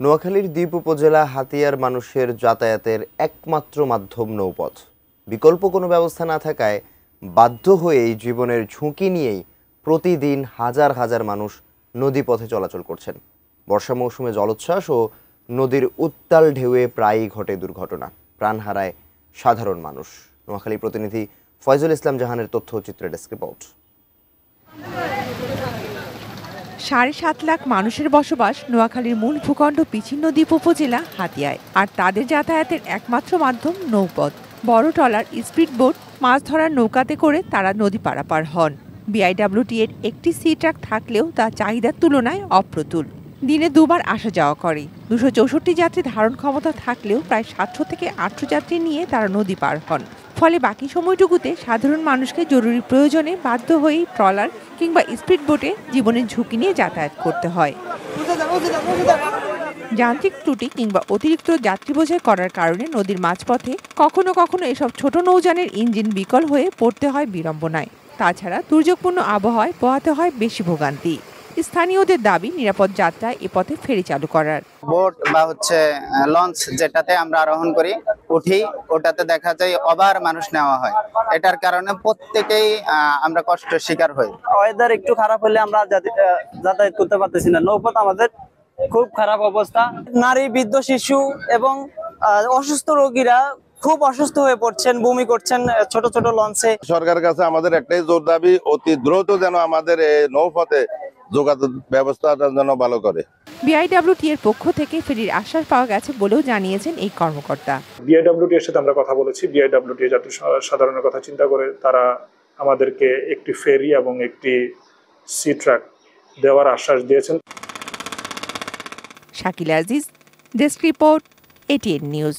নোয়াখালীর দ্বীপ উপজেলা হাতিয়ার মানুষের যাতায়াতের একমাত্র মাধ্যম নৌপথ। বিকল্প কোনো ব্যবস্থা না থাকায় বাধ্য হয়েই জীবনের ঝুঁকি নিয়েই প্রতিদিন হাজার হাজার মানুষ নদীপথে চলাচল করছেন। বর্ষা মৌসুমে জলোচ্ছ্বাস ও নদীর উত্তাল ঢেউয়ে প্রায়ই ঘটে দুর্ঘটনা, প্রাণ হারায় সাধারণ মানুষ। নোয়াখালী প্রতিনিধি ফয়জুল ইসলাম জাহানের তথ্যচিত্রে ডেস্ক রিপোর্ট। ৭.৫ লাখ মানুষের বসবাস নোয়াখালীর মূল ভূখণ্ড বিচ্ছিন্ন দ্বীপ উপজেলা হাতিয়ায়, আর তাদের যাতায়াতের একমাত্র মাধ্যম নৌপথ। বড় ট্রলার, স্পিড বোট, মাছ ধরার নৌকাতে করে তারা নদী পারাপার হন। বিআইডব্লিউটি এর একটি সি ট্রাক থাকলেও তা চাহিদার তুলনায় অপ্রতুল। দিনে দুবার আসা যাওয়া করে। ২৬৪ যাত্রী ধারণ ক্ষমতা থাকলেও প্রায় ৭০০ থেকে ৮০০ যাত্রী নিয়ে তারা নদী পার হন। ফলে বাকি সময়টুকুতে সাধারণ মানুষকে জরুরি প্রয়োজনে বাধ্য হয়েই ট্রলার কিংবা স্পিড বোটে জীবনের ঝুঁকি নিয়ে যাতায়াত করতে হয়। যান্ত্রিক ত্রুটি কিংবা অতিরিক্ত যাত্রী বোঝাই করার কারণে নদীর মাঝপথে কখনো কখনো এসব ছোট নৌযানের ইঞ্জিন বিকল হয়ে পড়তে হয় বিড়ম্বনায়। তাছাড়া দুর্যোগপূর্ণ আবহাওয়ায় পোহাতে হয় বেশি ভোগান্তি। স্থানীয়দের দাবি নিরাপদ যাত্রায় এ পথে ফেরি চালু করার। বোট বা লঞ্চ যেটাতে আমরা আরোহণ করি উঠি, ওটাতে দেখা যায় ওভার মানুষ নেওয়া হয়। এটার কারণে প্রত্যেকেই আমরা কষ্টের শিকার হই। ওয়েদার একটু খারাপ হলে আমরা যাতায়াত করতে পারতেছি না। নৌপথ আমাদের খুব খারাপ অবস্থা। নারী, বৃদ্ধ, শিশু এবং অসুস্থ রোগীরা খুব অসুস্থ হয়ে পড়ছেন, বমি করছেন ছোট ছোট লঞ্চে। সরকারের কাছে আমাদের একটাই জোর দাবি, অতি দ্রুত যেন আমাদের এই নৌপথে যোগাযোগ ব্যবস্থাটা যেন ভালো করে। বিআইডব্লিউটি এর পক্ষ থেকে ফেরির আশ্বাস পাওয়া গেছে বলেও জানিয়েছেন এই কর্মকর্তা। বিআইডব্লিউটি এর সাথে আমরা কথা বলেছি। বিআইডব্লিউটি যাতে সাধারণের কথা চিন্তা করে তারা আমাদেরকে একটি ফেরি এবং একটি সি ট্রাক দেওয়ার আশ্বাস দিয়েছেন। Shakil Aziz, desk report, ATN news.